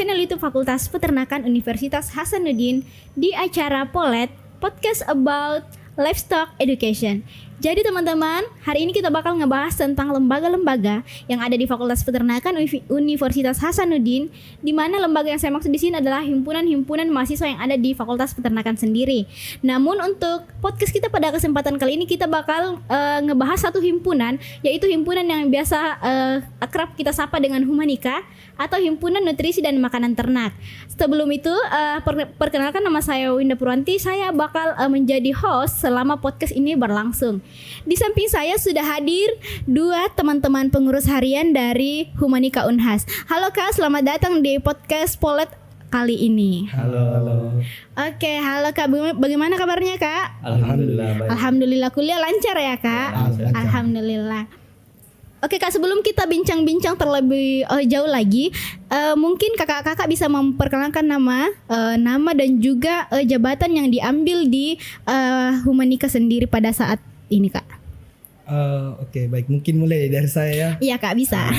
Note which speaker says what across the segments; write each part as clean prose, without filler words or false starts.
Speaker 1: channel YouTube Fakultas Peternakan Universitas Hasanuddin di acara Polet, podcast about livestock education. Jadi teman-teman, hari ini kita bakal ngebahas tentang lembaga-lembaga yang ada di Fakultas Peternakan Universitas Hasanuddin, di mana lembaga yang saya maksud di sini adalah himpunan-himpunan mahasiswa yang ada di Fakultas Peternakan sendiri. Namun untuk podcast kita pada kesempatan kali ini kita bakal ngebahas satu himpunan, yaitu himpunan yang biasa akrab kita sapa dengan Humanika atau Himpunan Nutrisi dan Makanan Ternak. Sebelum itu, perkenalkan nama saya Winda Purwanti. Saya bakal menjadi host selama podcast ini berlangsung. Di samping saya sudah hadir dua teman-teman pengurus harian dari Humanika Unhas. Halo Kak, selamat datang di podcast Polet kali ini.
Speaker 2: Halo.
Speaker 1: Oke, halo Kak. Bagaimana kabarnya Kak?
Speaker 2: Alhamdulillah baik.
Speaker 1: Alhamdulillah, kuliah lancar ya Kak?
Speaker 2: Lancar.
Speaker 1: Alhamdulillah. Oke Kak, sebelum kita bincang-bincang terlebih jauh lagi, mungkin kakak-kakak bisa memperkenalkan nama dan juga jabatan yang diambil di Humanika sendiri pada saat ini Kak.
Speaker 2: Oke, baik, mungkin mulai dari saya ya.
Speaker 1: Iya Kak, bisa.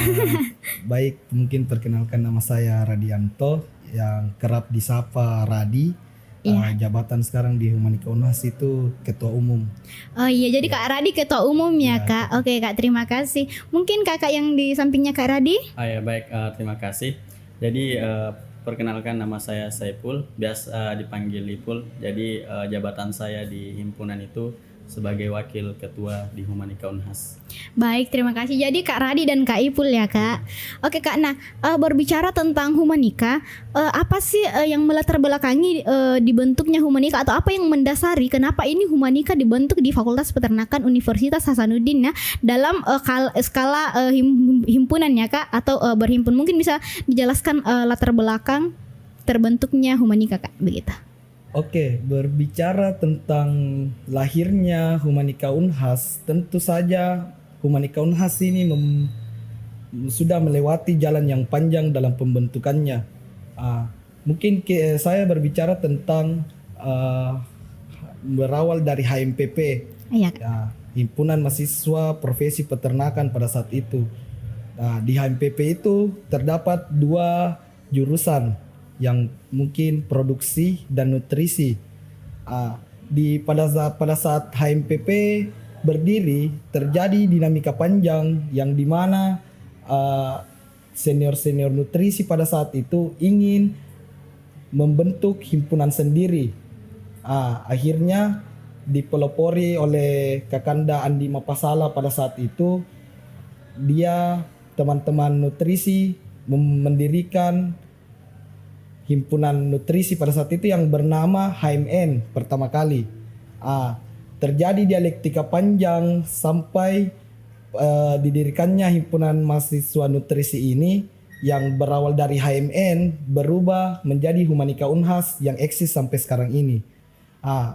Speaker 2: Baik, mungkin perkenalkan nama saya Radianto yang kerap disapa Radi.
Speaker 1: Iya.
Speaker 2: Jabatan sekarang di Humanika Unhas itu Ketua Umum.
Speaker 1: Oh iya, jadi Kak Radi Ketua Umum ya Kak. Oke Kak, terima kasih. Mungkin kakak yang di sampingnya Kak Radi?
Speaker 3: Ya baik, terima kasih. Jadi perkenalkan nama saya Saipul, biasa dipanggil Ipul. Jadi jabatan saya di himpunan itu sebagai wakil ketua di Humanika Unhas.
Speaker 1: Baik, terima kasih. Jadi Kak Radi dan Kak Ipul ya Kak. Oke Kak, nah berbicara tentang Humanika, apa sih yang melatar belakangi dibentuknya Humanika, atau apa yang mendasari kenapa ini Humanika dibentuk di Fakultas Peternakan Universitas Hasanuddin ya, dalam skala himpunan ya Kak, atau berhimpun. Mungkin bisa dijelaskan latar belakang terbentuknya Humanika Kak, begitu.
Speaker 2: Oke, berbicara tentang lahirnya Humanika Unhas, tentu saja Humanika Unhas ini sudah melewati jalan yang panjang dalam pembentukannya. Mungkin saya berbicara tentang berawal dari HMPP,
Speaker 1: Iya.
Speaker 2: Himpunan Mahasiswa Profesi Peternakan pada saat itu. Di HMPP itu terdapat dua jurusan yang mungkin produksi dan nutrisi. Pada saat HMPP berdiri terjadi dinamika panjang yang dimana senior nutrisi pada saat itu ingin membentuk himpunan sendiri. Akhirnya dipelopori oleh Kakanda Andi Mapasala pada saat itu. Dia teman-teman nutrisi mendirikan himpunan nutrisi pada saat itu yang bernama HMN pertama kali. Terjadi dialektika panjang sampai didirikannya himpunan mahasiswa nutrisi ini yang berawal dari HMN berubah menjadi Humanika Unhas yang eksis sampai sekarang ini.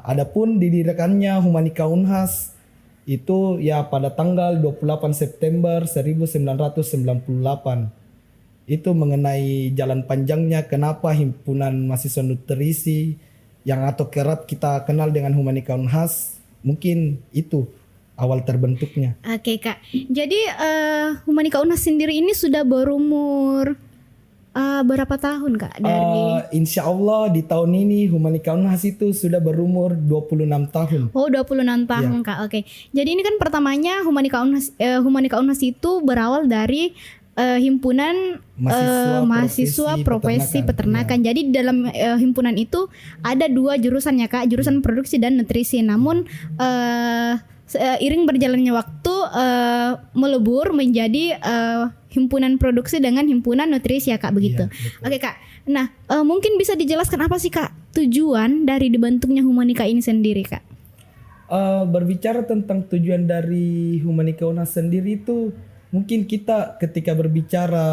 Speaker 2: Adapun didirikannya Humanika Unhas itu ya pada tanggal 28 September 1998. Itu mengenai jalan panjangnya kenapa himpunan mahasiswa nutrisi yang atau kerap kita kenal dengan Humanika Unhas, mungkin itu awal terbentuknya.
Speaker 1: Oke Kak, jadi Humanika Unhas sendiri ini sudah berumur berapa tahun Kak?
Speaker 2: Insya Allah di tahun ini Humanika Unhas itu sudah berumur 26 tahun.
Speaker 1: Oh, 26 tahun
Speaker 2: Ya.
Speaker 1: Kak. Oke. Jadi ini kan pertamanya Humanika Unhas itu berawal dari himpunan mahasiswa profesi peternakan.
Speaker 2: Ya.
Speaker 1: Jadi dalam himpunan itu ada dua jurusan ya Kak, jurusan produksi dan nutrisi. Namun seiring berjalannya waktu melebur menjadi himpunan produksi dengan himpunan nutrisi ya Kak, begitu.
Speaker 2: Ya,
Speaker 1: Oke Kak. Nah, mungkin bisa dijelaskan apa sih Kak tujuan dari dibentuknya Humanika ini sendiri Kak?
Speaker 2: Berbicara tentang tujuan dari Humanika Unhas sendiri itu, mungkin kita ketika berbicara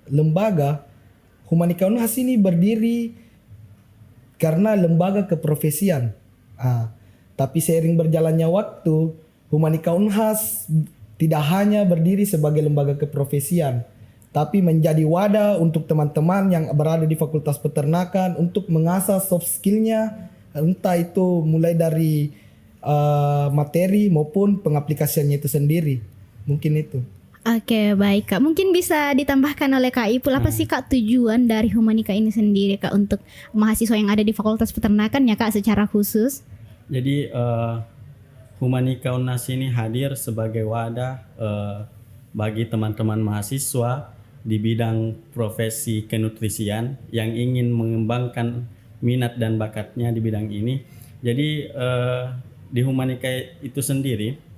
Speaker 2: lembaga, Humanika Unhas ini berdiri karena lembaga keprofesian. Tapi seiring berjalannya waktu, Humanika Unhas tidak hanya berdiri sebagai lembaga keprofesian, tapi menjadi wadah untuk teman-teman yang berada di Fakultas Peternakan untuk mengasah soft skillnya, entah itu mulai dari materi maupun pengaplikasiannya itu sendiri. Mungkin itu.
Speaker 1: Oke, baik Kak. Mungkin bisa ditambahkan oleh Kak Ipul, apa sih Kak tujuan dari Humanika ini sendiri Kak untuk mahasiswa yang ada di Fakultas Peternakan ya Kak secara khusus?
Speaker 3: Jadi Humanika Unas ini hadir sebagai wadah bagi teman-teman mahasiswa di bidang profesi kenutrisian yang ingin mengembangkan minat dan bakatnya di bidang ini. Jadi di Humanika itu sendiri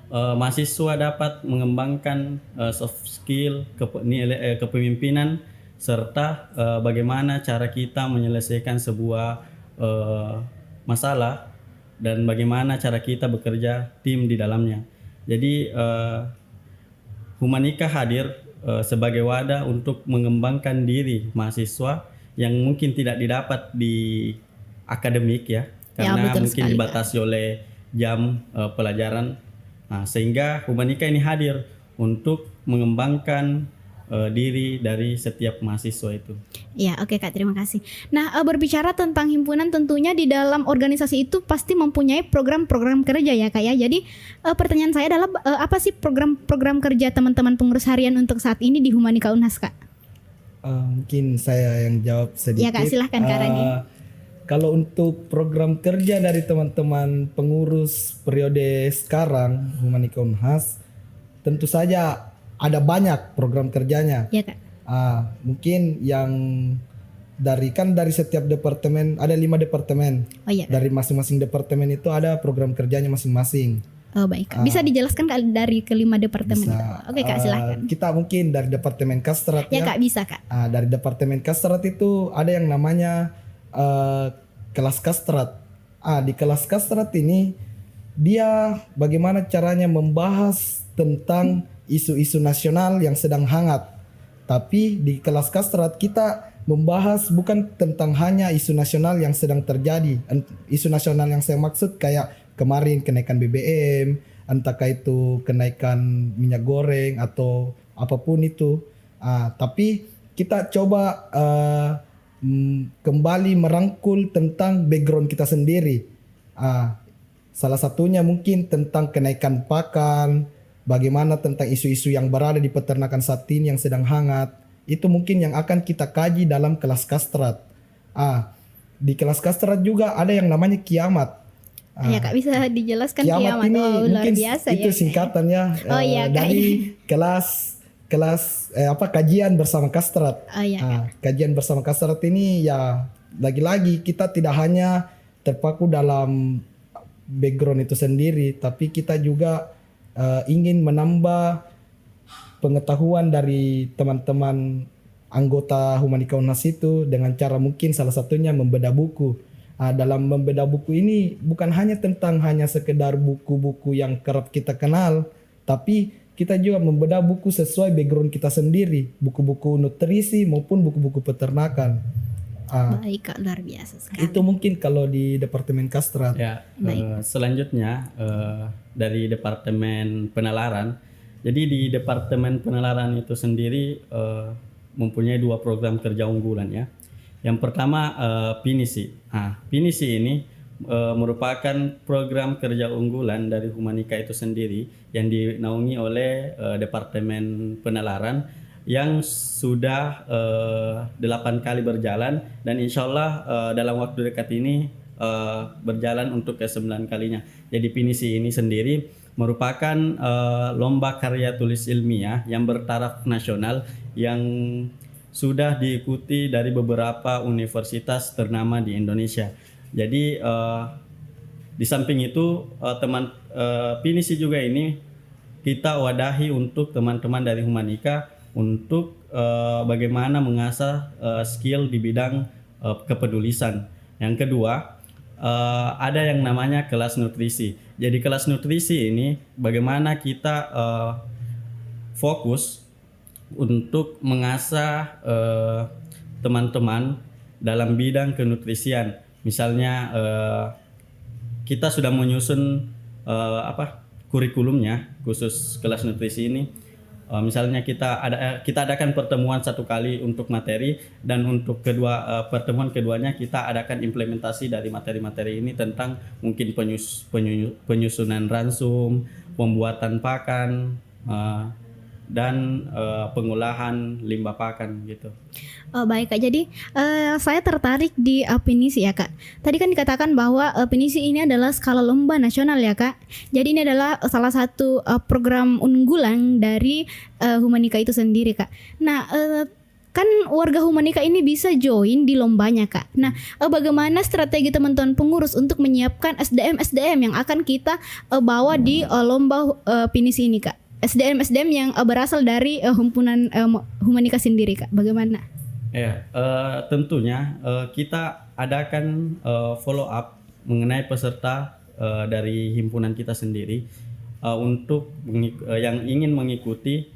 Speaker 3: mahasiswa dapat mengembangkan soft skill, kepemimpinan, serta bagaimana cara kita menyelesaikan sebuah masalah dan bagaimana cara kita bekerja tim di dalamnya. Jadi Humanika hadir sebagai wadah untuk mengembangkan diri mahasiswa yang mungkin tidak didapat di akademik ya, karena
Speaker 1: betul
Speaker 3: mungkin
Speaker 1: sekali,
Speaker 3: dibatasi oleh jam pelajaran. Nah, sehingga Humanika ini hadir untuk mengembangkan diri dari setiap mahasiswa itu.
Speaker 1: Ya, oke Kak, terima kasih. Nah, berbicara tentang himpunan, tentunya di dalam organisasi itu pasti mempunyai program-program kerja ya Kak ya. Jadi pertanyaan saya adalah apa sih program-program kerja teman-teman pengurus harian untuk saat ini di Humanika Unas Kak?
Speaker 2: Mungkin saya yang jawab sedikit.
Speaker 1: Ya Kak, silahkan Kak Rani.
Speaker 2: Kalau untuk program kerja dari teman-teman pengurus periode sekarang Humanika Unhas, tentu saja ada banyak program kerjanya.
Speaker 1: Ya Kak.
Speaker 2: Mungkin yang dari setiap departemen ada 5 departemen.
Speaker 1: Oh iya.
Speaker 2: Dari masing-masing departemen itu ada program kerjanya masing-masing.
Speaker 1: Oh baik. Bisa dijelaskan Kak dari kelima departemen itu? Oke Kak, silakan.
Speaker 2: Kita mungkin dari departemen Kastrat
Speaker 1: Ya Kak, bisa Kak.
Speaker 2: Dari departemen Kastrat itu ada yang namanya kelas Kastrat. Di kelas Kastrat ini dia bagaimana caranya membahas tentang isu-isu nasional yang sedang hangat. Tapi di kelas Kastrat kita membahas bukan tentang hanya isu nasional yang sedang terjadi. Isu nasional yang saya maksud kayak kemarin kenaikan BBM, entahkah itu kenaikan minyak goreng atau apapun itu. Tapi kita coba kembali merangkul tentang background kita sendiri. Salah satunya mungkin tentang kenaikan pakan, bagaimana tentang isu-isu yang berada di peternakan saat ini yang sedang hangat. Itu mungkin yang akan kita kaji dalam kelas Kastrat. Di kelas Kastrat juga ada yang namanya kiamat.
Speaker 1: Ya Kak, bisa dijelaskan
Speaker 2: Kiamat ini
Speaker 1: luar
Speaker 2: mungkin
Speaker 1: biasa
Speaker 2: itu
Speaker 1: ya.
Speaker 2: singkatannya
Speaker 1: Iya, Kak.
Speaker 2: dari kelas kajian bersama Kastrat.
Speaker 1: Iya.
Speaker 2: Kajian bersama Kastrat ini ya lagi-lagi kita tidak hanya terpaku dalam background itu sendiri, tapi kita juga ingin menambah pengetahuan dari teman-teman anggota Humanika Unas itu dengan cara mungkin salah satunya membedah buku. Dalam membedah buku ini bukan hanya tentang sekedar buku-buku yang kerap kita kenal, tapi kita juga membedah buku sesuai background kita sendiri, buku-buku nutrisi maupun buku-buku peternakan.
Speaker 1: Baik Kak, luar biasa sekali.
Speaker 2: Itu mungkin kalau di Departemen Kastrat.
Speaker 3: Ya, selanjutnya dari Departemen Penalaran. Jadi di Departemen Penalaran itu sendiri mempunyai 2 program kerja unggulan ya. Yang pertama Pinisi. Pinisi ini merupakan program kerja unggulan dari Humanika itu sendiri yang dinaungi oleh Departemen Penalaran yang sudah 8 kali berjalan dan insya Allah dalam waktu dekat ini berjalan untuk ke-9 kalinya. Jadi Pinisi ini sendiri merupakan lomba karya tulis ilmiah yang bertaraf nasional yang sudah diikuti dari beberapa universitas ternama di Indonesia. Jadi di samping itu Pinisi juga ini kita wadahi untuk teman-teman dari Humanika untuk bagaimana mengasah skill di bidang kepedulisan. Yang kedua, ada yang namanya kelas nutrisi. Jadi kelas nutrisi ini bagaimana kita fokus untuk mengasah teman-teman dalam bidang kenutrisian. Misalnya kita sudah menyusun kurikulumnya khusus kelas nutrisi ini. Misalnya kita adakan pertemuan 1 kali untuk materi dan untuk pertemuan keduanya kita adakan implementasi dari materi-materi ini tentang mungkin penyusunan ransum, pembuatan pakan, dan pengolahan limbah pakan gitu.
Speaker 1: Oh, baik Kak, jadi saya tertarik di pinisi ya Kak. Tadi kan dikatakan bahwa pinisi ini adalah skala lomba nasional ya Kak. Jadi ini adalah salah satu program unggulan dari Humanika itu sendiri Kak. Nah kan warga Humanika ini bisa join di lombanya Kak. Nah bagaimana strategi teman-teman pengurus untuk menyiapkan SDM yang akan kita bawa di lomba pinisi ini Kak? SDM yang berasal dari himpunan Humanika sendiri Kak, bagaimana?
Speaker 3: Ya, tentunya kita adakan follow up mengenai peserta dari himpunan kita sendiri untuk yang ingin mengikuti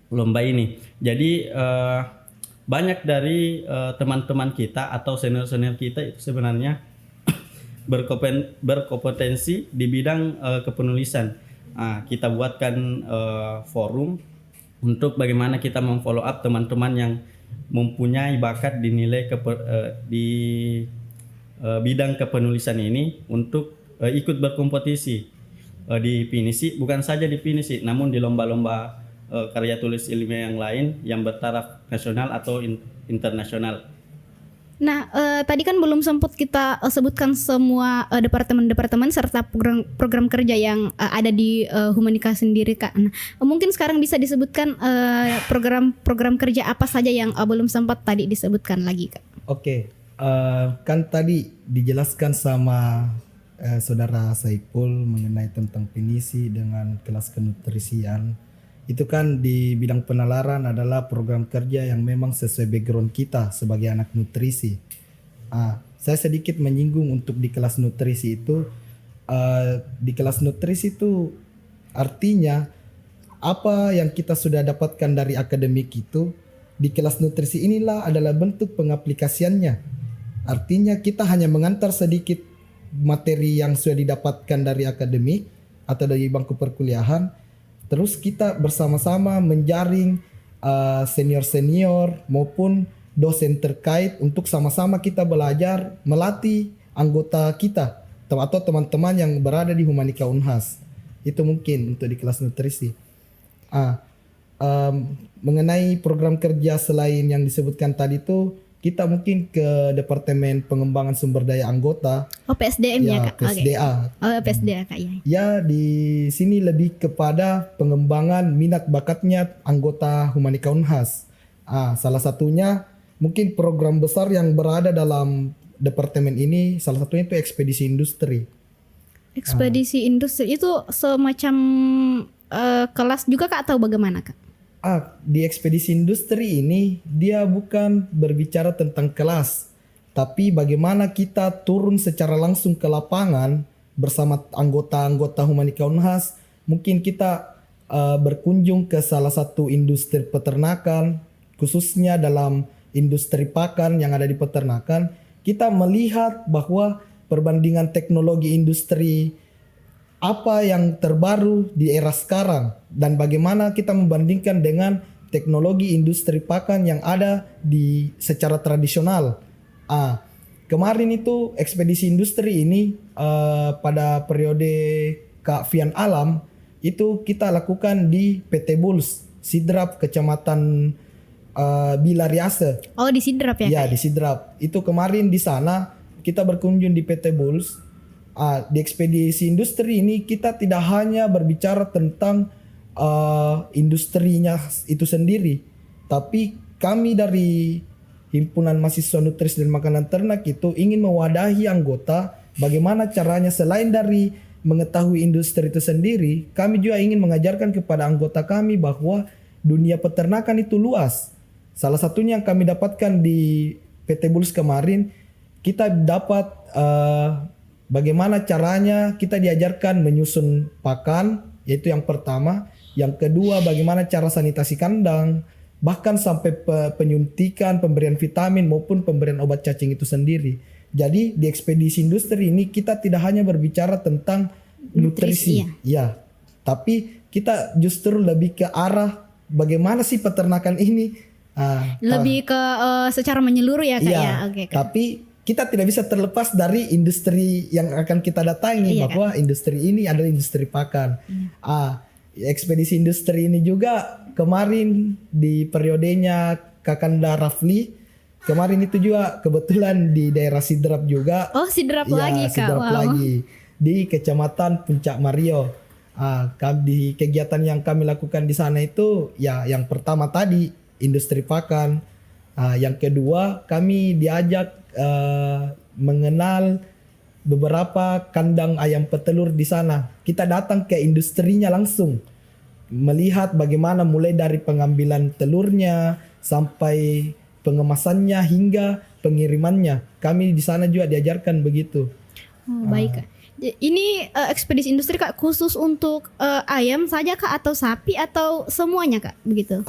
Speaker 3: lomba ini. Jadi banyak dari teman-teman kita atau senior-senior kita itu sebenarnya berkompetensi di bidang kepenulisan. Kita buatkan forum untuk bagaimana kita memfollow up teman-teman yang mempunyai bakat dinilai di bidang kepenulisan ini untuk ikut berkompetisi di pinisi, bukan saja di pinisi namun di lomba-lomba karya tulis ilmiah yang lain yang bertaraf nasional atau internasional.
Speaker 1: Nah, tadi kan belum sempat kita sebutkan semua departemen-departemen serta program kerja yang ada di Humanika sendiri Kak. Nah, mungkin sekarang bisa disebutkan program kerja apa saja yang belum sempat tadi disebutkan lagi Kak.
Speaker 2: Oke, kan tadi dijelaskan sama saudara Saipul mengenai tentang pinisi dengan kelas kenutrisian. Itu kan di bidang penalaran adalah program kerja yang memang sesuai background kita sebagai anak nutrisi. Saya sedikit menyinggung untuk di kelas nutrisi itu. Di kelas nutrisi itu artinya apa yang kita sudah dapatkan dari akademik itu di kelas nutrisi inilah adalah bentuk pengaplikasiannya. Artinya kita hanya mengantar sedikit materi yang sudah didapatkan dari akademik atau dari bangku perkuliahan. Terus kita bersama-sama menjaring senior-senior maupun dosen terkait untuk sama-sama kita belajar melatih anggota kita atau teman-teman yang berada di Humanika Unhas. Itu mungkin untuk di kelas nutrisi. Mengenai program kerja selain yang disebutkan tadi itu, kita mungkin ke Departemen Pengembangan Sumber Daya Anggota.
Speaker 1: Oh, PSDM ya Kak.
Speaker 2: PSDA.
Speaker 1: Okay. Oh, PSDA Kak ya.
Speaker 2: Ya, di sini lebih kepada pengembangan minat bakatnya anggota Humanika Unhas. Salah satunya mungkin program besar yang berada dalam departemen ini, salah satunya itu ekspedisi industri.
Speaker 1: Ekspedisi industri itu semacam kelas juga Kak atau bagaimana Kak?
Speaker 2: Di ekspedisi industri ini dia bukan berbicara tentang kelas, tapi bagaimana kita turun secara langsung ke lapangan bersama anggota-anggota Humanika Unhas. Mungkin kita berkunjung ke salah satu industri peternakan, khususnya dalam industri pakan yang ada di peternakan. Kita melihat bahwa perbandingan teknologi industri apa yang terbaru di era sekarang dan bagaimana kita membandingkan dengan teknologi industri pakan yang ada di secara tradisional. Kemarin itu ekspedisi industri ini pada periode Kak Fian Alam itu kita lakukan di PT Bulls Sidrap Kecamatan Bilariase.
Speaker 1: Oh, di Sidrap ya?
Speaker 2: Ya, di Sidrap. Itu kemarin di sana kita berkunjung di PT Bulls. Di ekspedisi industri ini kita tidak hanya berbicara tentang industrinya itu sendiri, tapi kami dari Himpunan Mahasiswa Nutrisi dan Makanan Ternak itu ingin mewadahi anggota bagaimana caranya selain dari mengetahui industri itu sendiri, kami juga ingin mengajarkan kepada anggota kami bahwa dunia peternakan itu luas. Salah satunya yang kami dapatkan di PT Bulls kemarin, kita dapat bagaimana caranya kita diajarkan menyusun pakan, yaitu yang pertama. Yang kedua, bagaimana cara sanitasi kandang, bahkan sampai penyuntikan, pemberian vitamin maupun pemberian obat cacing itu sendiri. Jadi di ekspedisi industri ini kita tidak hanya berbicara tentang nutrisi, ya, tapi kita justru lebih ke arah bagaimana sih peternakan ini
Speaker 1: lebih ke secara menyeluruh ya Kak ya.
Speaker 2: Okay, tapi kita tidak bisa terlepas dari industri yang akan kita datangi, bahwa industri ini adalah industri pakan. ekspedisi industri ini juga kemarin di periodenya Kakanda Rafli, kemarin itu juga kebetulan di daerah Sidrap juga.
Speaker 1: Oh, Sidrap
Speaker 2: Ya,
Speaker 1: lagi Kak.
Speaker 2: Sidrap
Speaker 1: Wow.
Speaker 2: lagi di Kecamatan Puncak Mario. Di kegiatan yang kami lakukan di sana itu ya yang pertama tadi industri pakan, yang kedua kami diajak mengenal beberapa kandang ayam petelur di sana. Kita datang ke industrinya langsung, melihat bagaimana mulai dari pengambilan telurnya sampai pengemasannya hingga pengirimannya. Kami di sana juga diajarkan begitu.
Speaker 1: Oh, baik Kak. Ini ekspedisi industri Kak khusus untuk ayam saja Kak atau sapi atau semuanya Kak begitu?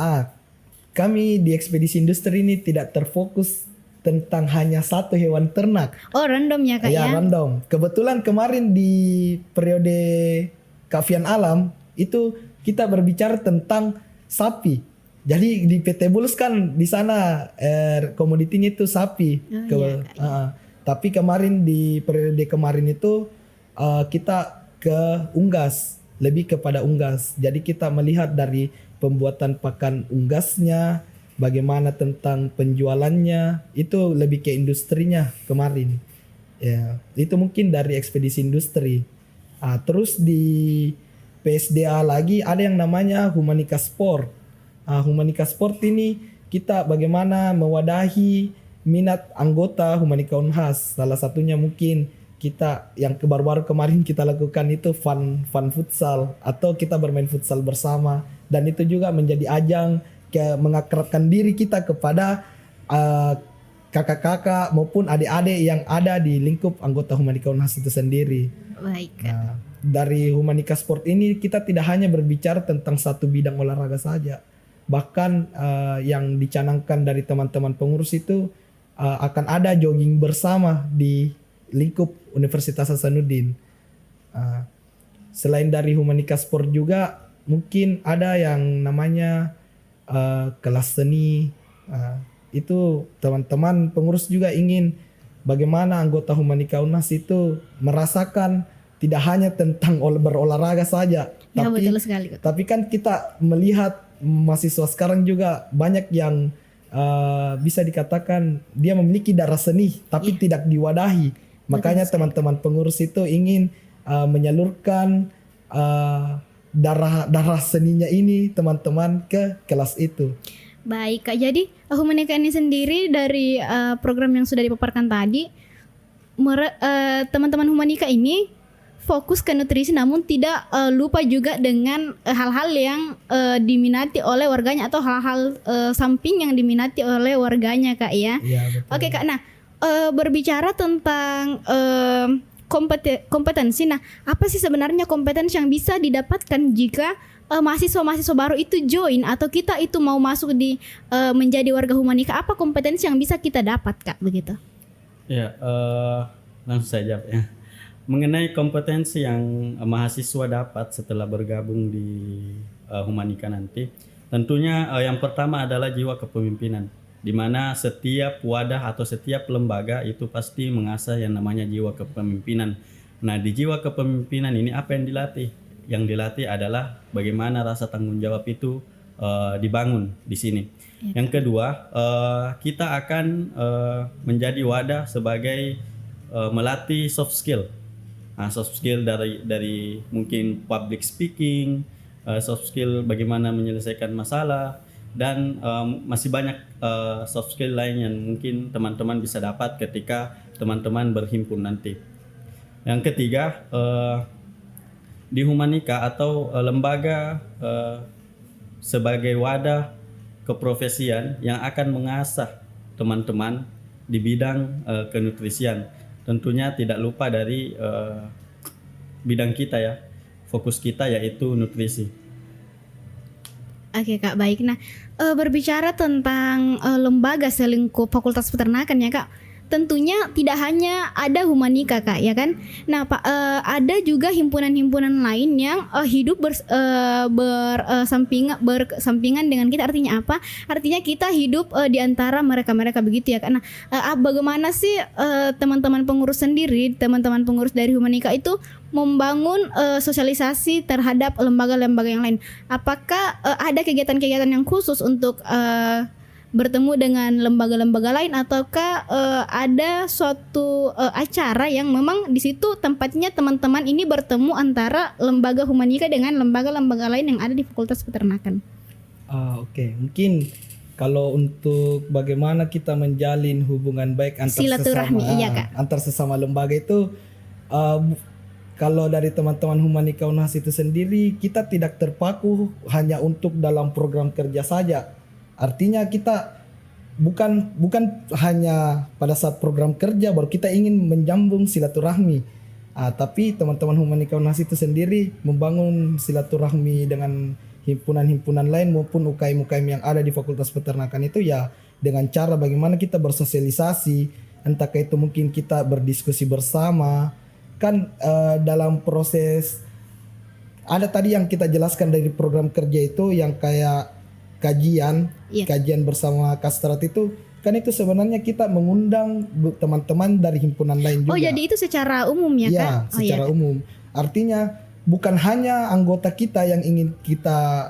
Speaker 2: Kami di ekspedisi industri ini tidak terfokus tentang hanya satu hewan ternak.
Speaker 1: Oh, random ya Kak ya?
Speaker 2: Random. Kebetulan kemarin di periode Kafian Alam itu kita berbicara tentang sapi. Jadi di PT Bulus kan di sana komoditinya itu sapi. Tapi kemarin di periode kemarin itu kita ke unggas, lebih kepada unggas. Jadi kita melihat dari pembuatan pakan unggasnya, bagaimana tentang penjualannya, itu lebih ke industrinya kemarin. Ya, itu mungkin dari ekspedisi industri. Terus di PSDA lagi ada yang namanya Humanika Sport. Humanika Sport ini kita bagaimana mewadahi minat anggota Humanika Unhas. Salah satunya mungkin kita yang baru-baru kemarin kita lakukan itu fun futsal, atau kita bermain futsal bersama, dan itu juga menjadi ajang mengakrabkan diri kita kepada kakak-kakak maupun adik-adik yang ada di lingkup anggota Humanika Unhas itu sendiri.
Speaker 1: Baik.
Speaker 2: Dari Humanika Sport ini kita tidak hanya berbicara tentang satu bidang olahraga saja, bahkan yang dicanangkan dari teman-teman pengurus itu akan ada jogging bersama di lingkup Universitas Hasanuddin. Selain dari Humanika Sport juga mungkin ada yang namanya kelas seni. Itu teman-teman pengurus juga ingin bagaimana anggota Humanika Unhas itu merasakan tidak hanya tentang berolahraga saja,
Speaker 1: Ya, betul sekali.
Speaker 2: tapi kan kita melihat mahasiswa sekarang juga banyak yang bisa dikatakan dia memiliki darah seni tapi tidak diwadahi. Makanya teman-teman pengurus itu ingin menyalurkan darah seninya ini teman-teman ke kelas itu.
Speaker 1: Baik Kak, jadi Humanika ini sendiri dari program yang sudah dipaparkan tadi, teman-teman Humanika ini fokus ke nutrisi namun tidak lupa juga dengan hal-hal yang diminati oleh warganya atau hal-hal samping yang diminati oleh warganya Kak ya.
Speaker 2: Iya, betul.
Speaker 1: Oke Kak, nah berbicara tentang kompetensi, nah apa sih sebenarnya kompetensi yang bisa didapatkan jika mahasiswa-mahasiswa baru itu join atau kita itu mau masuk di menjadi warga Humanika? Apa kompetensi yang bisa kita dapat Kak begitu?
Speaker 3: Ya, langsung saya jawab ya. Mengenai kompetensi yang mahasiswa dapat setelah bergabung di Humanika nanti, tentunya yang pertama adalah jiwa kepemimpinan, di mana setiap wadah atau setiap lembaga itu pasti mengasah yang namanya jiwa kepemimpinan. Nah, di jiwa kepemimpinan ini apa yang dilatih? Yang dilatih adalah bagaimana rasa tanggung jawab itu dibangun di sini. Yang kedua, kita akan menjadi wadah sebagai melatih soft skill. Nah, soft skill dari mungkin public speaking, soft skill bagaimana menyelesaikan masalah, dan masih banyak soft skill lain yang mungkin teman-teman bisa dapat ketika teman-teman berhimpun nanti. Yang ketiga, di Humanika atau lembaga sebagai wadah keprofesian yang akan mengasah teman-teman di bidang kenutrisian. Tentunya tidak lupa dari bidang kita ya, fokus kita yaitu nutrisi.
Speaker 1: Oke Kak, baik. Nah berbicara tentang lembaga selingkup Fakultas Peternakan ya Kak, tentunya tidak hanya ada Humanika Kak ya kan. Nah Pak, ada juga himpunan-himpunan lain yang hidup bersampingan dengan kita. Artinya apa? Artinya kita hidup di antara mereka-mereka begitu ya Kak. Nah bagaimana sih teman-teman pengurus sendiri, teman-teman pengurus dari Humanika itu membangun sosialisasi terhadap lembaga-lembaga yang lain? Apakah ada kegiatan-kegiatan yang khusus untuk bertemu dengan lembaga-lembaga lain, ataukah ada suatu acara yang memang di situ tempatnya teman-teman ini bertemu antara lembaga Humanika dengan lembaga-lembaga lain yang ada di Fakultas Peternakan?
Speaker 2: Oke. Mungkin kalau untuk bagaimana kita menjalin hubungan baik antar
Speaker 1: Silaturahmi,
Speaker 2: sesama,
Speaker 1: iya, Kak.
Speaker 2: antar sesama lembaga itu, kalau dari teman-teman Humanika Unhas itu sendiri, kita tidak terpaku hanya untuk dalam program kerja saja. Artinya kita bukan hanya pada saat program kerja baru kita ingin menjambung silaturahmi. Tapi teman-teman Humanika Unhas itu sendiri membangun silaturahmi dengan himpunan-himpunan lain maupun UKM-UKM yang ada di Fakultas Peternakan itu ya dengan cara bagaimana kita bersosialisasi, entahkah itu mungkin kita berdiskusi bersama. Kan dalam proses ada tadi yang kita jelaskan dari program kerja itu yang kayak kajian bersama Kastrat itu kan itu sebenarnya kita mengundang teman-teman dari himpunan lain juga.
Speaker 1: Oh jadi itu secara umum ya Kak?
Speaker 2: Ya, secara umum. Artinya bukan hanya anggota kita yang ingin kita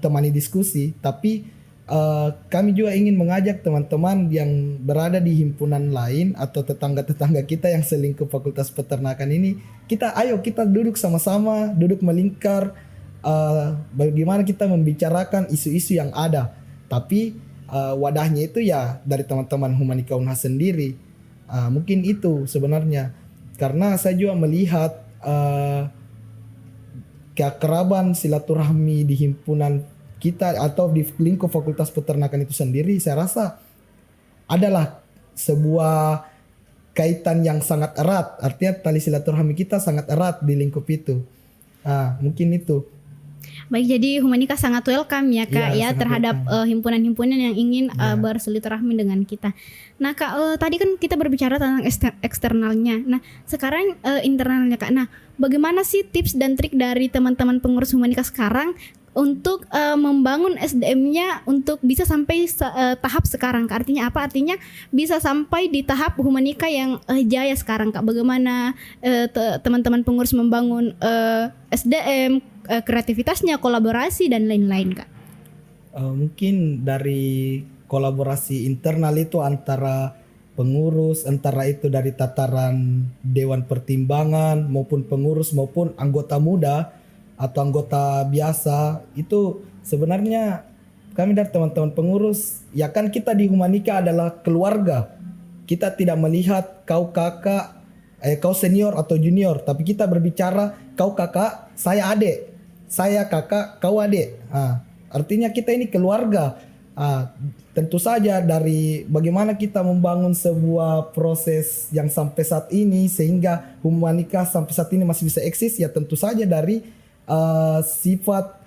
Speaker 2: temani diskusi, tapi kami juga ingin mengajak teman-teman yang berada di himpunan lain atau tetangga-tetangga kita yang selingkup Fakultas Peternakan ini, kita duduk sama-sama, duduk melingkar, bagaimana kita membicarakan isu-isu yang ada. Tapi wadahnya itu ya dari teman-teman Humanika Unhas sendiri. Mungkin itu sebenarnya, karena saya juga melihat keakraban silaturahmi di himpunan kita atau di lingkup Fakultas Peternakan itu sendiri, saya rasa adalah sebuah kaitan yang sangat erat. Artinya tali silaturahmi kita sangat erat di lingkup itu. Mungkin itu.
Speaker 1: Baik, jadi Humanika sangat welcome ya Kak ya terhadap himpunan-himpunan yang ingin bersilaturahmi dengan kita. Nah Kak, tadi kan kita berbicara tentang eksternalnya. Nah sekarang internalnya Kak. Nah bagaimana sih tips dan trik dari teman-teman pengurus Humanika sekarang untuk membangun SDM-nya untuk bisa sampai tahap sekarang Kak? Artinya apa? Artinya bisa sampai di tahap Humanika yang jaya sekarang Kak. Bagaimana teman-teman pengurus membangun SDM, kreativitasnya, kolaborasi dan lain-lain Kak?
Speaker 2: Mungkin dari kolaborasi internal itu antara pengurus, antara itu dari tataran Dewan Pertimbangan maupun pengurus maupun anggota muda atau anggota biasa, itu sebenarnya kami dari teman-teman pengurus ya kan kita di Humanika adalah keluarga. Kita tidak melihat kau kakak, kau senior atau junior, tapi kita berbicara kau kakak, saya adik, saya kakak, kau adik. Artinya kita ini keluarga. Tentu saja dari bagaimana kita membangun sebuah proses yang sampai saat ini sehingga Humanika sampai saat ini masih bisa eksis, ya tentu saja dari sifat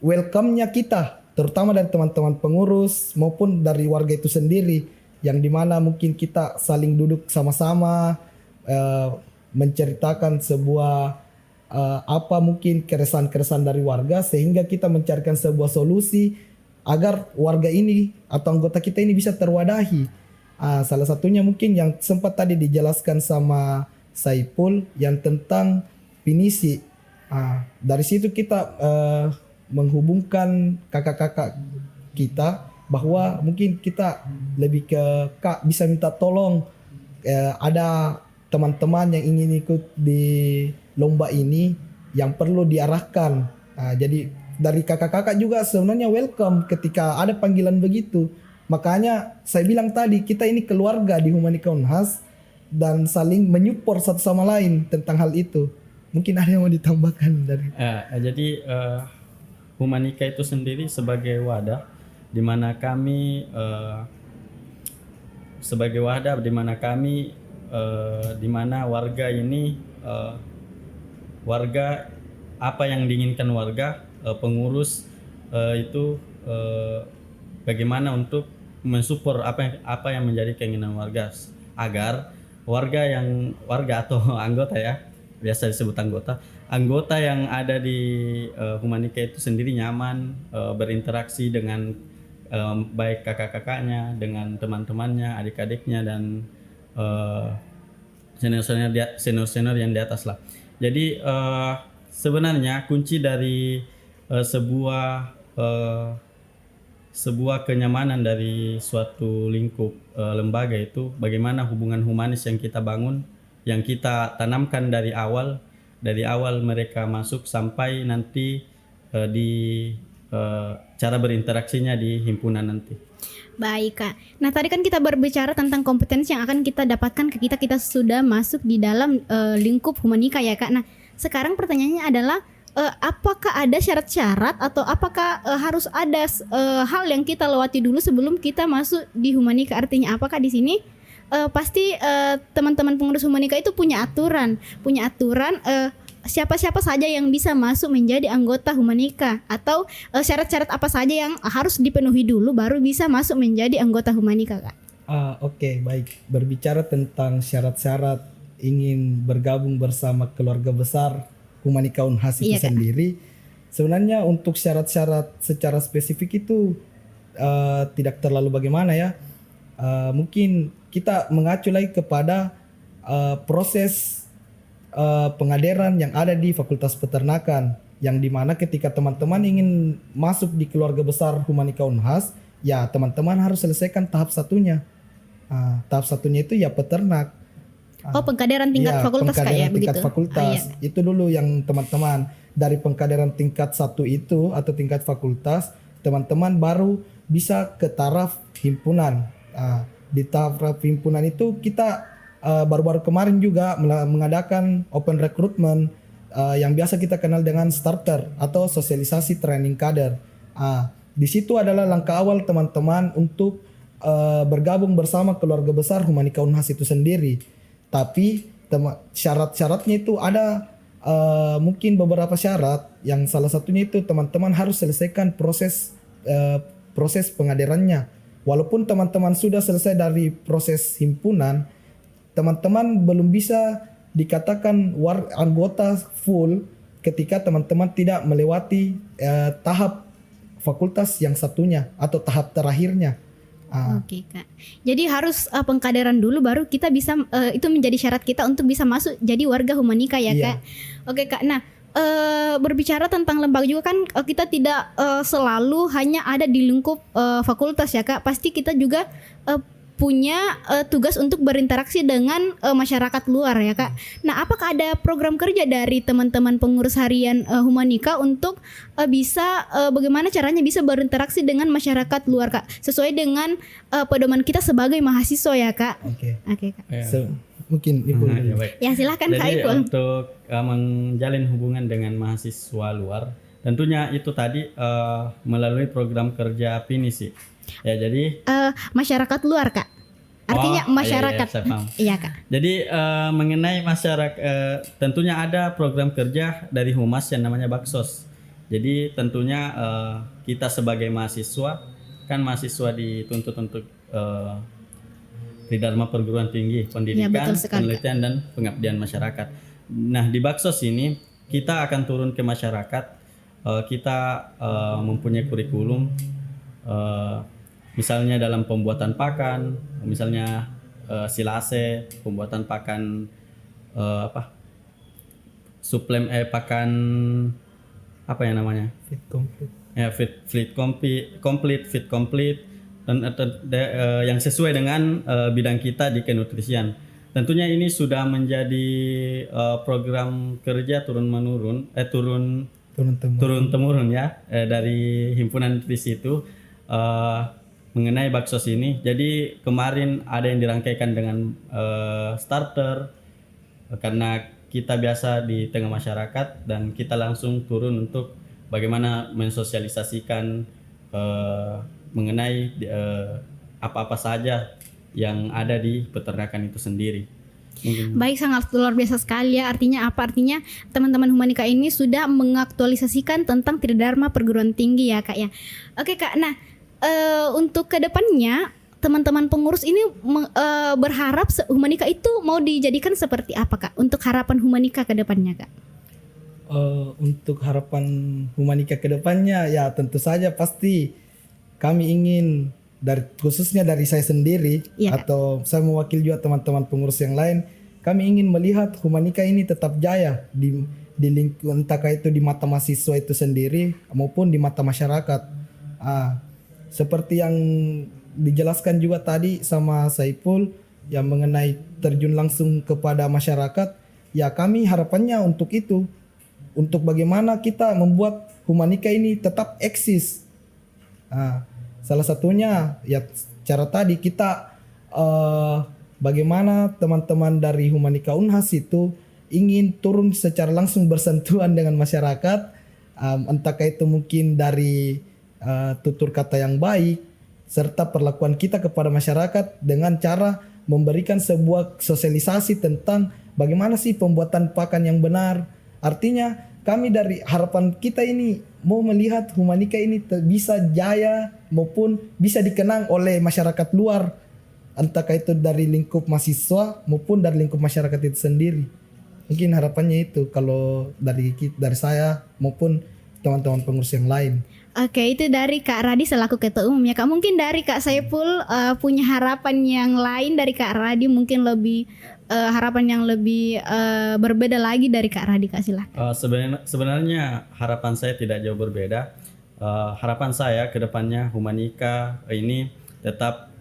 Speaker 2: welcome-nya kita, terutama dari teman-teman pengurus maupun dari warga itu sendiri, yang dimana mungkin kita saling duduk sama-sama menceritakan sebuah apa mungkin keresahan-keresahan dari warga, sehingga kita mencarikan sebuah solusi agar warga ini atau anggota kita ini bisa terwadahi. Salah satunya mungkin yang sempat tadi dijelaskan sama Saipul yang tentang pinisi. Dari situ kita menghubungkan kakak-kakak kita bahwa mungkin kita lebih ke Kak bisa minta tolong, ada teman-teman yang ingin ikut di lomba ini yang perlu diarahkan. Jadi dari kakak-kakak juga sebenarnya welcome ketika ada panggilan begitu. Makanya saya bilang tadi kita ini keluarga di Humanika Unhas dan saling menyupport satu sama lain tentang hal itu. Mungkin ada yang mau ditambahkan dari.
Speaker 3: Jadi Humanika itu sendiri sebagai wadah di mana kami di mana warga ini warga apa yang diinginkan warga, pengurus itu bagaimana untuk mensupport apa yang menjadi keinginan warga agar warga atau anggota ya, biasa disebut anggota yang ada di Humanika itu sendiri nyaman berinteraksi dengan baik kakak-kakaknya, dengan teman-temannya, adik-adiknya, dan senior-senior yang di atas lah. Jadi sebenarnya kunci dari sebuah kenyamanan dari suatu lingkup lembaga itu bagaimana hubungan humanis yang kita bangun, yang kita tanamkan dari awal mereka masuk sampai nanti di cara berinteraksinya di himpunan nanti.
Speaker 1: Baik Kak. Nah tadi kan kita berbicara tentang kompetensi yang akan kita dapatkan kita sudah masuk di dalam lingkup Humanika ya Kak. Nah sekarang pertanyaannya adalah apakah ada syarat-syarat atau apakah harus ada hal yang kita lewati dulu sebelum kita masuk di Humanika? Artinya apakah di sini pasti teman-teman pengurus Humanika itu punya aturan siapa-siapa saja yang bisa masuk menjadi anggota Humanika, atau syarat-syarat apa saja yang harus dipenuhi dulu baru bisa masuk menjadi anggota Humanika Kak?
Speaker 2: Oke, baik. Berbicara tentang syarat-syarat ingin bergabung bersama keluarga besar Humanika Unhas itu sendiri, sebenarnya untuk syarat-syarat secara spesifik itu tidak terlalu bagaimana ya. Mungkin kita mengacu lagi kepada proses pengadaran yang ada di Fakultas Peternakan, yang dimana ketika teman-teman ingin masuk di keluarga besar Humanika Unhas, ya teman-teman harus selesaikan tahap satunya. Tahap satunya itu ya peternak.
Speaker 1: Pengkaderan tingkat fakultas Kak ya,
Speaker 2: tingkat
Speaker 1: begitu.
Speaker 2: fakultas. Itu dulu yang teman-teman dari pengkaderan tingkat 1 itu atau tingkat fakultas, teman-teman baru bisa ke taraf himpunan. Di taraf himpunan itu kita baru-baru kemarin juga mengadakan open recruitment yang biasa kita kenal dengan starter atau sosialisasi training kader. Di situ adalah langkah awal teman-teman untuk bergabung bersama keluarga besar Humanika Unhas itu sendiri. Tapi syarat-syaratnya itu ada mungkin beberapa syarat, yang salah satunya itu teman-teman harus selesaikan proses pengadarannya. Walaupun teman-teman sudah selesai dari proses himpunan, teman-teman belum bisa dikatakan anggota full ketika teman-teman tidak melewati tahap fakultas yang satunya atau tahap terakhirnya.
Speaker 1: Oke Kak. Jadi harus pengkaderan dulu baru kita bisa itu menjadi syarat kita untuk bisa masuk jadi warga Humanika ya Kak. Oke Kak. Nah berbicara tentang lembaga juga kan kita tidak selalu hanya ada di lingkup fakultas ya Kak. Pasti kita juga punya tugas untuk berinteraksi dengan masyarakat luar ya Kak. Nah apakah ada program kerja dari teman-teman pengurus harian Humanika untuk bisa bagaimana caranya bisa berinteraksi dengan masyarakat luar Kak, sesuai dengan pedoman kita sebagai mahasiswa ya Kak? Oke Kak.
Speaker 2: Mungkin Ibu.
Speaker 1: Ya silakan Kak Ipul.
Speaker 3: Jadi untuk menjalin hubungan dengan mahasiswa luar, tentunya itu tadi melalui program kerja PINI sih. Ya jadi
Speaker 1: masyarakat luar Kak. Artinya masyarakat. Iya Kak.
Speaker 3: Jadi mengenai masyarakat, tentunya ada program kerja dari Humas yang namanya Baksos. Jadi tentunya kita sebagai mahasiswa, kan mahasiswa dituntut untuk Tridharma Perguruan Tinggi, Pendidikan, Penelitian dan Pengabdian Masyarakat. Nah di Baksos ini kita akan turun ke masyarakat, kita mempunyai kurikulum. Misalnya dalam pembuatan pakan, misalnya silase, pembuatan pakan pakan apa ya namanya?
Speaker 2: Fit complete.
Speaker 3: Ya fit complete dan yang sesuai dengan bidang kita di kenutrisian. Tentunya ini sudah menjadi program kerja turun temurun ya dari himpunan nutrisi itu. Mengenai Baksos ini, jadi kemarin ada yang dirangkaikan dengan starter, karena kita biasa di tengah masyarakat dan kita langsung turun untuk bagaimana mensosialisasikan mengenai apa-apa saja yang ada di peternakan itu sendiri.
Speaker 1: Baik, sangat luar biasa sekali ya. Artinya apa? Artinya teman-teman Humanika ini sudah mengaktualisasikan tentang Tridharma Perguruan Tinggi ya Kak ya. Oke Kak, nah untuk kedepannya teman-teman pengurus ini berharap Humanika itu mau dijadikan seperti apa Kak? Untuk harapan Humanika kedepannya Kak?
Speaker 2: Untuk harapan Humanika ke depannya ya tentu saja pasti kami ingin khususnya dari saya sendiri atau saya mewakili juga teman-teman pengurus yang lain, kami ingin melihat Humanika ini tetap jaya di lingkungan, entah itu di mata mahasiswa itu sendiri maupun di mata masyarakat. Seperti yang dijelaskan juga tadi sama Saipul yang mengenai terjun langsung kepada masyarakat, ya kami harapannya untuk itu, untuk bagaimana kita membuat Humanika ini tetap eksis. Salah satunya ya cara tadi kita bagaimana teman-teman dari Humanika Unhas itu ingin turun secara langsung bersentuhan dengan masyarakat, entahkah itu mungkin dari tutur kata yang baik serta perlakuan kita kepada masyarakat dengan cara memberikan sebuah sosialisasi tentang bagaimana sih pembuatan pakan yang benar. Artinya kami dari harapan kita ini mau melihat Humanika ini bisa jaya maupun bisa dikenang oleh masyarakat luar, entahkah itu dari lingkup mahasiswa maupun dari lingkup masyarakat itu sendiri. Mungkin harapannya itu kalau dari saya maupun teman-teman pengurus yang lain.
Speaker 1: Oke, itu dari Kak Radi selaku ketua umum ya Kak. Mungkin dari Kak Saipul punya harapan yang lain dari Kak Radi, mungkin lebih harapan yang lebih berbeda lagi dari Kak Radi, Kak silakan.
Speaker 3: Sebenarnya harapan saya tidak jauh berbeda. Harapan saya ke depannya Humanika ini tetap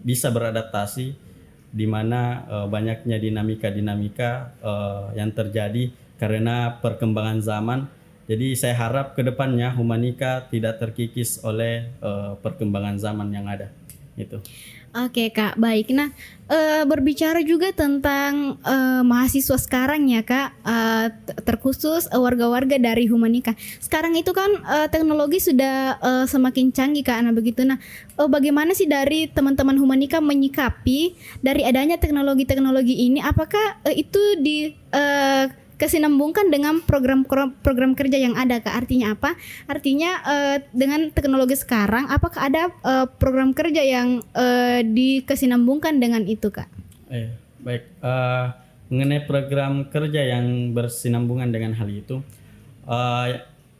Speaker 3: bisa beradaptasi di mana banyaknya dinamika yang terjadi karena perkembangan zaman. Jadi saya harap ke depannya Humanika tidak terkikis oleh perkembangan zaman yang ada. Itu.
Speaker 1: Oke Kak, baik. Nah, berbicara juga tentang mahasiswa sekarang ya Kak, terkhusus warga-warga dari Humanika. Sekarang itu kan teknologi sudah semakin canggih Kak. Nah begitu. Nah, bagaimana sih dari teman-teman Humanika menyikapi dari adanya teknologi-teknologi ini? Apakah itu kesinambungkan dengan program kerja yang ada Kak? Artinya apa? Artinya dengan teknologi sekarang apakah ada program kerja yang dikesinambungkan dengan itu Kak?
Speaker 3: Baik, mengenai program kerja yang bersinambungan dengan hal itu,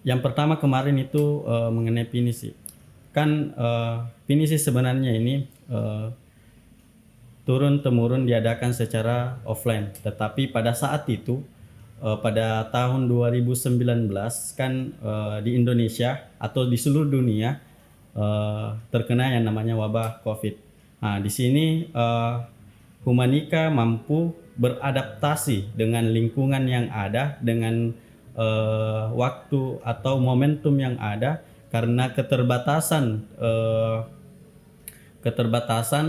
Speaker 3: yang pertama kemarin itu mengenai pinisi. Kan pinisi sebenarnya ini turun-temurun diadakan secara offline, tetapi pada saat itu pada tahun 2019 kan di Indonesia atau di seluruh dunia terkena yang namanya wabah COVID. Nah, di sini Humanika mampu beradaptasi dengan lingkungan yang ada, dengan waktu atau momentum yang ada karena keterbatasan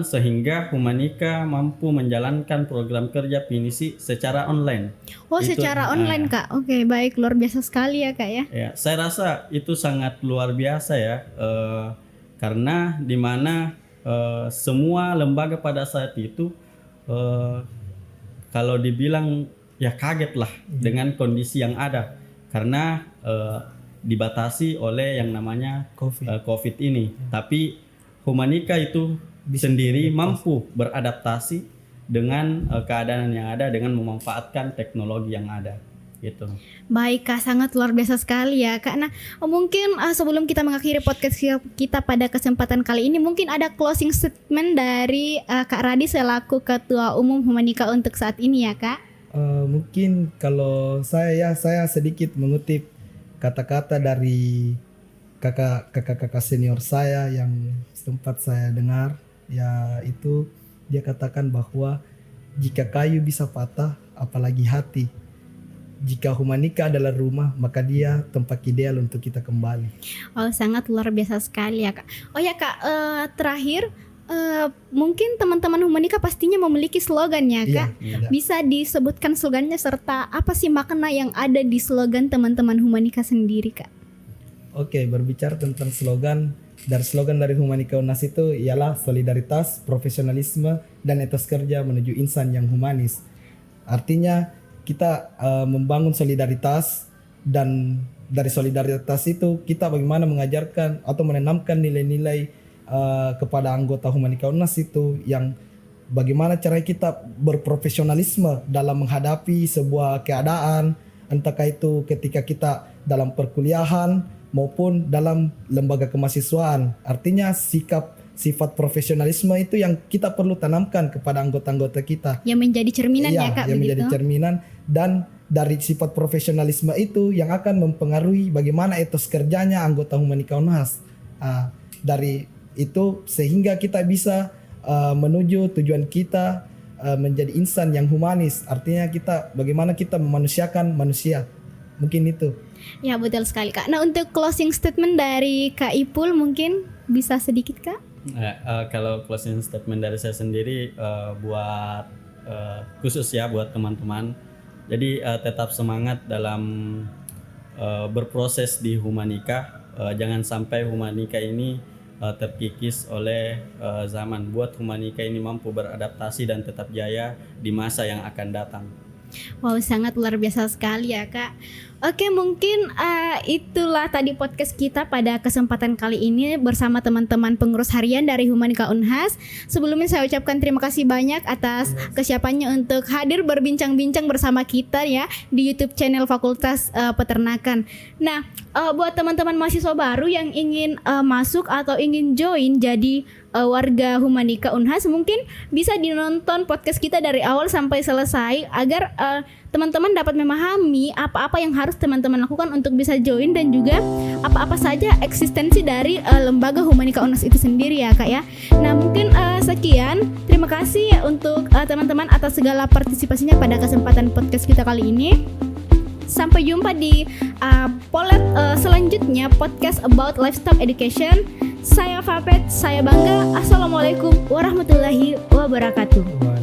Speaker 3: sehingga Humanika mampu menjalankan program kerja pinisi secara online.
Speaker 1: Oh, secara online Kak. Oke, baik, luar biasa sekali ya Kak ya.
Speaker 3: Ya, saya rasa itu sangat luar biasa ya, karena di mana semua lembaga pada saat itu kalau dibilang ya kaget lah dengan kondisi yang ada karena dibatasi oleh yang namanya COVID ini. Tapi Humanika itu sendiri mampu beradaptasi dengan keadaan yang ada dengan memanfaatkan teknologi yang ada gitu.
Speaker 1: Baik Kak, sangat luar biasa sekali ya Kak. Nah, mungkin sebelum kita mengakhiri podcast kita pada kesempatan kali ini, mungkin ada closing statement dari Kak Radi selaku Ketua Umum Humanika untuk saat ini ya Kak.
Speaker 2: Mungkin kalau saya sedikit mengutip kata-kata dari kakak senior saya yang sempat saya dengar, ya itu dia katakan bahwa jika kayu bisa patah apalagi hati, jika Humanika adalah rumah maka dia tempat ideal untuk kita kembali.
Speaker 1: Oh, sangat luar biasa sekali ya Kak. Oh ya Kak, terakhir mungkin teman-teman Humanika pastinya memiliki slogan ya Kak.
Speaker 2: Iya.
Speaker 1: Bisa disebutkan slogannya serta apa sih makna yang ada di slogan teman-teman Humanika sendiri Kak?
Speaker 2: Oke, berbicara tentang slogan dari Humanika Unhas itu ialah solidaritas, profesionalisme, dan etos kerja menuju insan yang humanis. Artinya kita membangun solidaritas dan dari solidaritas itu kita bagaimana mengajarkan atau menanamkan nilai-nilai kepada anggota Humanika UNHAS itu, yang bagaimana cara kita berprofesionalisme dalam menghadapi sebuah keadaan, entahkah itu ketika kita dalam perkuliahan maupun dalam lembaga kemahasiswaan. Artinya sifat profesionalisme itu yang kita perlu tanamkan kepada anggota-anggota kita.
Speaker 1: Yang menjadi cerminan ya Kak,
Speaker 2: yang
Speaker 1: begitu?
Speaker 2: menjadi cerminan, dan dari sifat profesionalisme itu yang akan mempengaruhi bagaimana etos kerjanya anggota Humanika UNHAS. Dari itu sehingga kita bisa menuju tujuan kita, menjadi insan yang humanis. Artinya kita bagaimana kita memanusiakan manusia. Mungkin itu.
Speaker 1: Ya betul sekali Kak. Nah untuk closing statement dari Kak Ipul mungkin bisa sedikit Kak?
Speaker 3: Kalau closing statement dari saya sendiri buat khusus ya buat teman-teman. Jadi tetap semangat dalam berproses di Humanika. Jangan sampai Humanika ini terkikis oleh zaman. Buat Humanika ini mampu beradaptasi dan tetap jaya di masa yang akan datang.
Speaker 1: Wow, sangat luar biasa sekali ya Kak. Oke, mungkin itulah tadi podcast kita pada kesempatan kali ini bersama teman-teman pengurus harian dari Humanika UNHAS. Sebelumnya saya ucapkan terima kasih banyak atas kesiapannya untuk hadir berbincang-bincang bersama kita ya di YouTube channel Fakultas Peternakan. Nah, buat teman-teman mahasiswa baru yang ingin masuk atau ingin join jadi warga Humanika UNHAS, mungkin bisa dinonton podcast kita dari awal sampai selesai agar teman-teman dapat memahami apa-apa yang harus teman-teman lakukan untuk bisa join, dan juga apa-apa saja eksistensi dari lembaga Humanika UNHAS itu sendiri ya Kak ya. Nah mungkin sekian, terima kasih untuk teman-teman atas segala partisipasinya pada kesempatan podcast kita kali ini. Sampai jumpa di Polet selanjutnya, podcast about livestock education. Saya Fapet, saya bangga. Assalamualaikum warahmatullahi wabarakatuh.